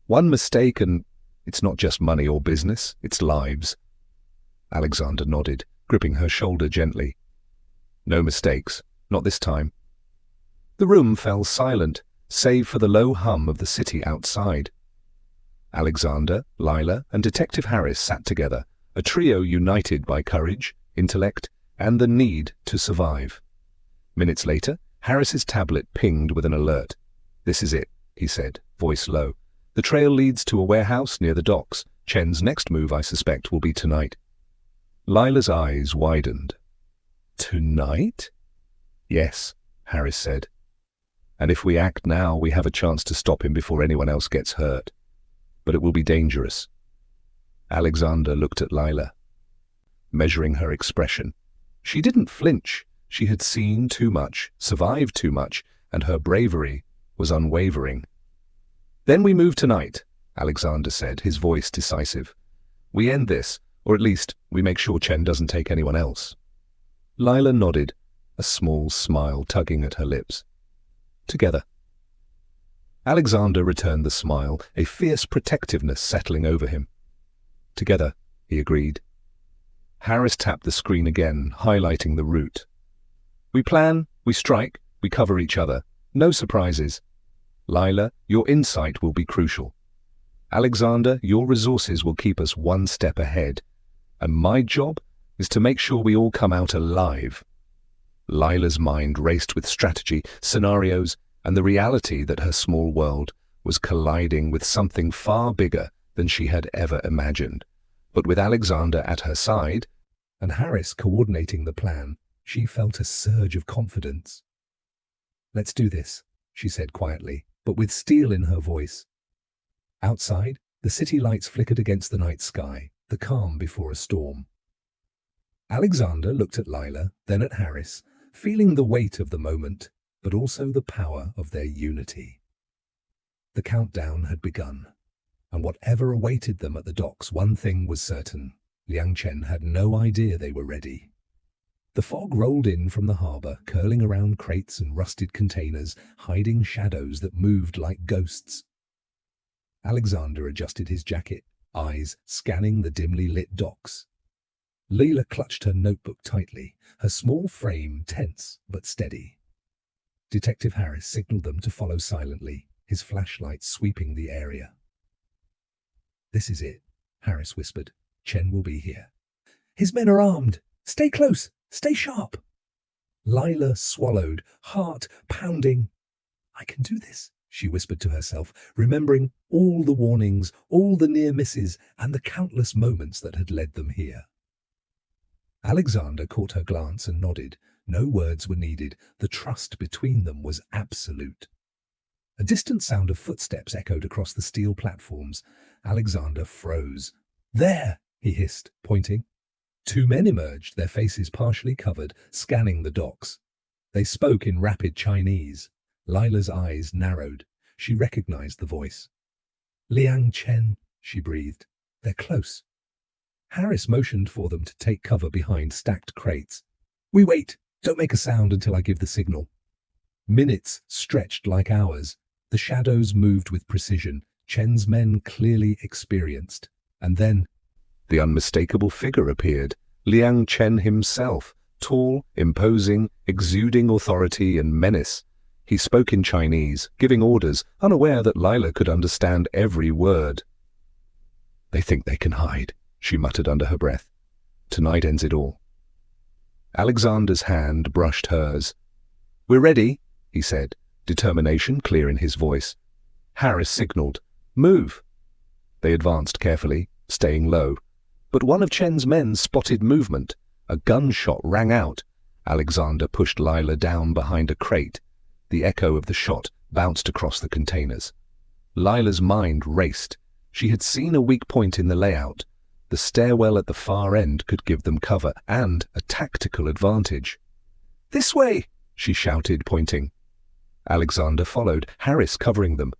One mistake and it's not just money or business, it's lives. Alexander nodded, gripping her shoulder gently. No mistakes, not this time. The room fell silent, save for the low hum of the city outside. Alexander, Lila, and Detective Harris sat together, a trio united by courage, intellect, and the need to survive. Minutes later, Harris's tablet pinged with an alert. "This is it," he said, voice low. "The trail leads to a warehouse near the docks. Chen's next move, I suspect, will be tonight." Lila's eyes widened. "Tonight?" "Yes," Harris said. "And if we act now, we have a chance to stop him before anyone else gets hurt. But it will be dangerous." Alexander looked at Lila, measuring her expression. She didn't flinch. She had seen too much, survived too much, and her bravery was unwavering. "Then we move tonight," Alexander said, his voice decisive. "We end this, or at least we make sure Chen doesn't take anyone else." Lila nodded, a small smile tugging at her lips. "Together." Alexander returned the smile, a fierce protectiveness settling over him. "Together," he agreed. Harris tapped the screen again, highlighting the route. "We plan, we strike, we cover each other. No surprises. Lila, your insight will be crucial. Alexander, your resources will keep us one step ahead. And my job is to make sure we all come out alive." Lila's mind raced with strategy, scenarios, and the reality that her small world was colliding with something far bigger than she had ever imagined. But with Alexander at her side, and Harris coordinating the plan, she felt a surge of confidence. "Let's do this," she said quietly, but with steel in her voice. Outside, the city lights flickered against the night sky, the calm before a storm. Alexander looked at Lila, then at Harris, feeling the weight of the moment, but also the power of their unity. The countdown had begun, and whatever awaited them at the docks, one thing was certain: Liang Chen had no idea they were ready. The fog rolled in from the harbor, curling around crates and rusted containers, hiding shadows that moved like ghosts. Alexander adjusted his jacket, eyes scanning the dimly lit docks. Lila clutched her notebook tightly, her small frame tense but steady. Detective Harris signaled them to follow silently, his flashlight sweeping the area. "This is it," Harris whispered. "Chen will be here. His men are armed. Stay close. Stay sharp." Lila swallowed, heart pounding. "I can do this," she whispered to herself, remembering all the warnings, all the near misses, and the countless moments that had led them here. Alexander caught her glance and nodded. No words were needed. The trust between them was absolute. A distant sound of footsteps echoed across the steel platforms. Alexander froze. "There!" he hissed, pointing. Two men emerged, their faces partially covered, scanning the docks. They spoke in rapid Chinese. Lila's eyes narrowed. She recognized the voice. "Liang Chen," she breathed. "They're close." Harris motioned for them to take cover behind stacked crates. "We wait. Don't make a sound until I give the signal." Minutes stretched like hours. The shadows moved with precision, Chen's men clearly experienced. And then the unmistakable figure appeared, Liang Chen himself, tall, imposing, exuding authority and menace. He spoke in Chinese, giving orders, unaware that Lila could understand every word. "They think they can hide," she muttered under her breath. "Tonight ends it all." Alexander's hand brushed hers. "We're ready," he said, determination clear in his voice. Harris signaled, "Move." They advanced carefully, staying low. But one of Chen's men spotted movement. A gunshot rang out. Alexander pushed Lila down behind a crate. The echo of the shot bounced across the containers. Lila's mind raced. She had seen a weak point in the layout. The stairwell at the far end could give them cover and a tactical advantage. "This way!" she shouted, pointing. Alexander followed, Harris covering them.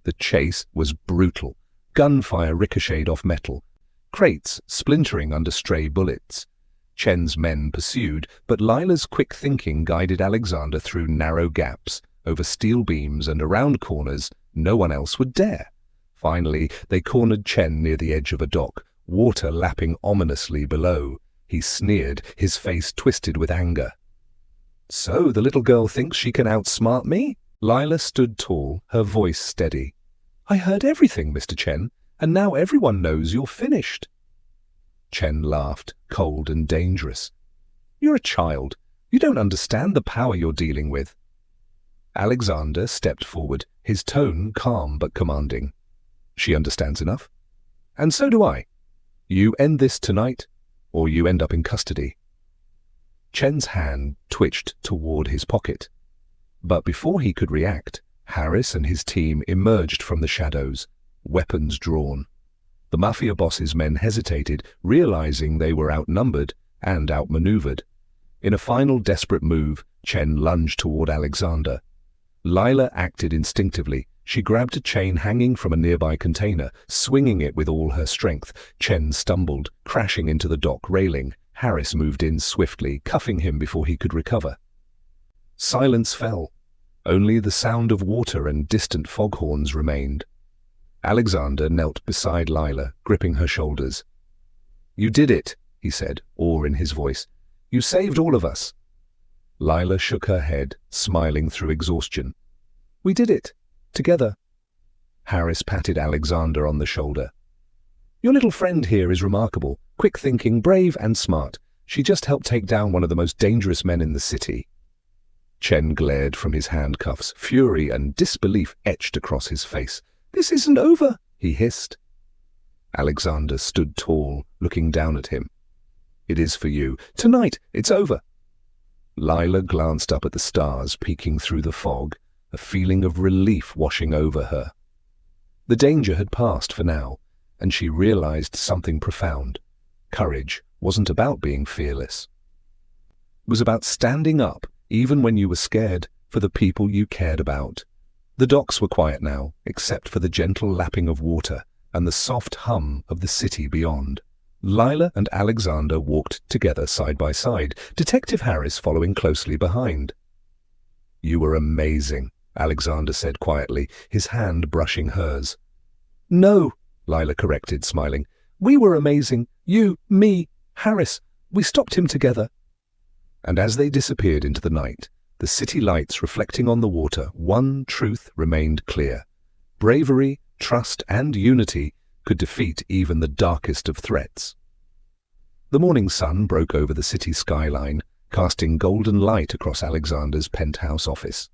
The chase was brutal. Gunfire ricocheted off metal, crates splintering under stray bullets. Chen's men pursued, but Lila's quick thinking guided Alexander through narrow gaps, over steel beams and around corners no one else would dare. Finally, they cornered Chen near the edge of a dock, water lapping ominously below. He sneered, his face twisted with anger. "So the little girl thinks she can outsmart me?" Lila stood tall, her voice steady. "I heard everything, Mr. Chen, and now everyone knows you're finished." Chen laughed, cold and dangerous. "You're a child. You don't understand the power you're dealing with." Alexander stepped forward, his tone calm but commanding. "She understands enough. And so do I. You end this tonight, or you end up in custody." Chen's hand twitched toward his pocket. But before he could react, Harris and his team emerged from the shadows, weapons drawn. The Mafia boss's men hesitated, realizing they were outnumbered and outmaneuvered. In a final desperate move, Chen lunged toward Alexander. Lila acted instinctively. She grabbed a chain hanging from a nearby container, swinging it with all her strength. Chen stumbled, crashing into the dock railing. Harris moved in swiftly, cuffing him before he could recover. Silence fell. Only the sound of water and distant foghorns remained. Alexander knelt beside Lila, gripping her shoulders. "You did it," he said, awe in his voice. "You saved all of us." Lila shook her head, smiling through exhaustion. "We did it. Together." Harris patted Alexander on the shoulder. "Your little friend here is remarkable, quick-thinking, brave and smart. She just helped take down one of the most dangerous men in the city." Chen glared from his handcuffs, fury and disbelief etched across his face. "This isn't over," he hissed. Alexander stood tall, looking down at him. "It is for you. Tonight, it's over." Lila glanced up at the stars peeking through the fog, a feeling of relief washing over her. The danger had passed for now, and she realized something profound. Courage wasn't about being fearless. It was about standing up, even when you were scared, for the people you cared about. The docks were quiet now, except for the gentle lapping of water and the soft hum of the city beyond. Lila and Alexander walked together side by side, Detective Harris following closely behind. "You were amazing," Alexander said quietly, his hand brushing hers. "No," Lila corrected, smiling. "We were amazing. You, me, Harris. We stopped him together." And as they disappeared into the night, the city lights reflecting on the water, one truth remained clear. Bravery, trust, and unity could defeat even the darkest of threats. The morning sun broke over the city skyline, casting golden light across Alexander's penthouse office.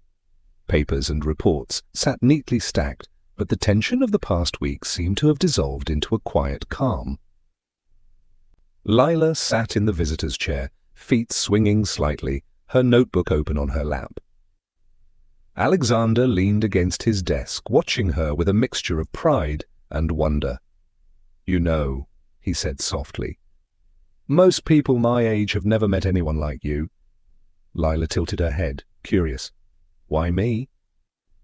Papers and reports sat neatly stacked, but the tension of the past week seemed to have dissolved into a quiet calm. Lila sat in the visitor's chair, feet swinging slightly, her notebook open on her lap. Alexander leaned against his desk, watching her with a mixture of pride and wonder. "You know," he said softly, "most people my age have never met anyone like you." Lila tilted her head, curious. "Why me?"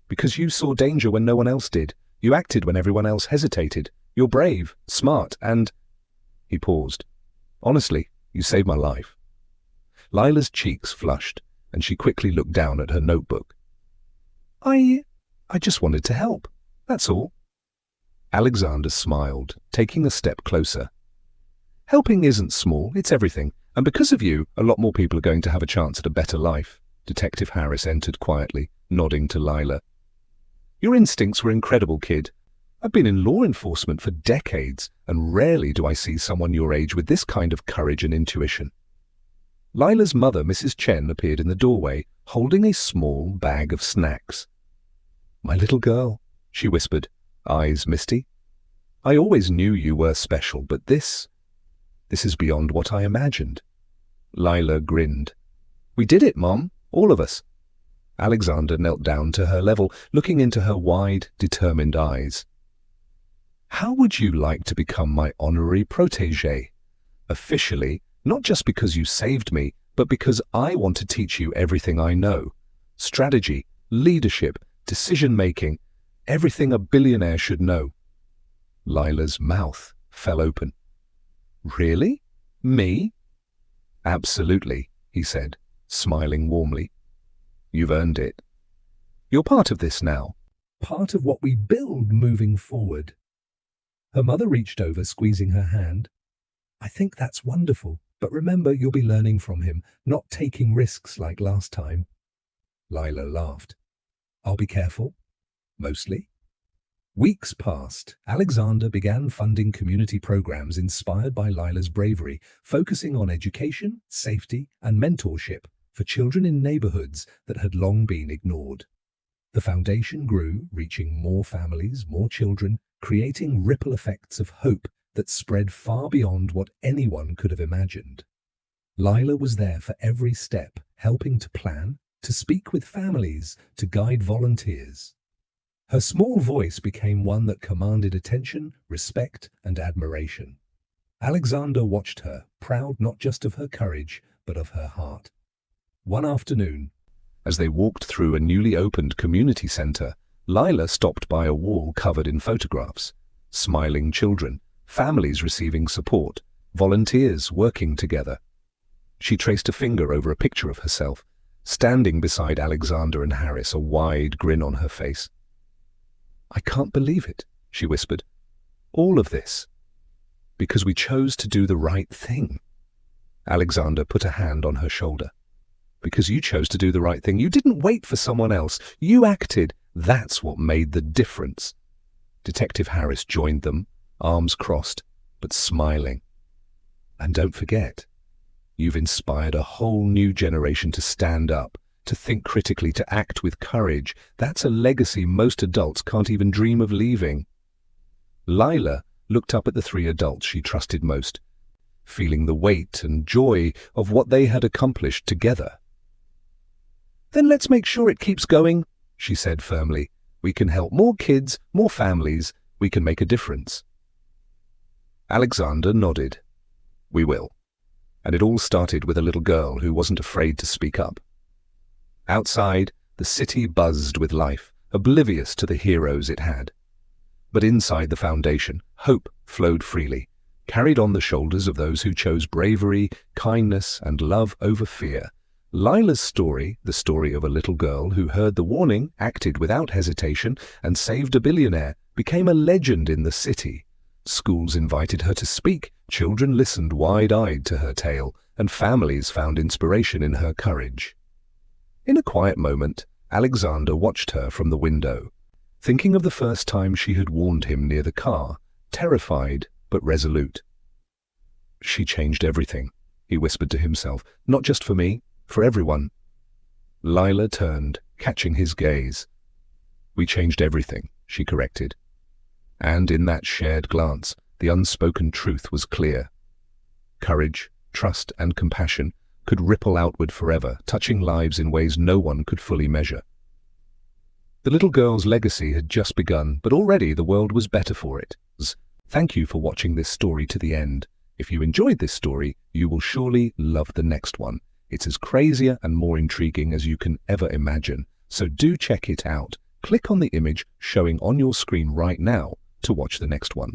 "Because you saw danger when no one else did. You acted when everyone else hesitated. You're brave, smart, and—" He paused. "Honestly, you saved my life." Lila's cheeks flushed, and she quickly looked down at her notebook. I just wanted to help, that's all." Alexander smiled, taking a step closer. "Helping isn't small, it's everything, and because of you, a lot more people are going to have a chance at a better life." Detective Harris entered quietly, nodding to Lila. "Your instincts were incredible, kid. I've been in law enforcement for decades, and rarely do I see someone your age with this kind of courage and intuition." Lila's mother, Mrs. Chen, appeared in the doorway, holding a small bag of snacks. "My little girl," she whispered, eyes misty. "I always knew you were special, but this is beyond what I imagined." Lila grinned. "We did it, Mom, all of us." Alexander knelt down to her level, looking into her wide, determined eyes. How would you like to become my honorary protégé? Officially, not just because you saved me, but because I want to teach you everything I know. Strategy, leadership, decision-making, everything a billionaire should know. Lila's mouth fell open. Really? Me? Absolutely, he said, smiling warmly. You've earned it. You're part of this now. Part of what we build moving forward. Her mother reached over, squeezing her hand. I think that's wonderful, but remember you'll be learning from him, not taking risks like last time. Lila laughed. I'll be careful. Mostly. Weeks passed. Alexander began funding community programs inspired by Lila's bravery, focusing on education, safety, and mentorship for children in neighborhoods that had long been ignored. The foundation grew, reaching more families, more children, creating ripple effects of hope that spread far beyond what anyone could have imagined. Lila was there for every step, helping to plan, to speak with families, to guide volunteers. Her small voice became one that commanded attention, respect, and admiration. Alexander watched her, proud not just of her courage, but of her heart. One afternoon, as they walked through a newly opened community center, Lila stopped by a wall covered in photographs. Smiling children, families receiving support, volunteers working together. She traced a finger over a picture of herself, standing beside Alexander and Harris, a wide grin on her face. I can't believe it, she whispered. All of this. Because we chose to do the right thing. Alexander put a hand on her shoulder. Because you chose to do the right thing. You didn't wait for someone else. You acted. That's what made the difference. Detective Harris joined them, arms crossed, but smiling. And don't forget, you've inspired a whole new generation to stand up, to think critically, to act with courage. That's a legacy most adults can't even dream of leaving. Lila looked up at the three adults she trusted most, feeling the weight and joy of what they had accomplished together. Then let's make sure it keeps going, she said firmly. We can help more kids, more families. We can make a difference. Alexander nodded. We will. And it all started with a little girl who wasn't afraid to speak up. Outside, the city buzzed with life, oblivious to the heroes it had. But inside the foundation, hope flowed freely, carried on the shoulders of those who chose bravery, kindness, and love over fear. Lila's story, the story of a little girl who heard the warning, acted without hesitation, and saved a billionaire, became a legend in the city. Schools invited her to speak, children listened wide-eyed to her tale, and families found inspiration in her courage. In a quiet moment, Alexander watched her from the window, thinking of the first time she had warned him near the car, terrified but resolute. She changed everything, he whispered to himself, not just for me, for everyone. Lila turned, catching his gaze. We changed everything, she corrected. And in that shared glance, the unspoken truth was clear. Courage, trust, and compassion could ripple outward forever, touching lives in ways no one could fully measure. The little girl's legacy had just begun, but already the world was better for it. Thank you for watching this story to the end. If you enjoyed this story, you will surely love the next one. It's as crazier and more intriguing as you can ever imagine, so do check it out. Click on the image showing on your screen right now to watch the next one.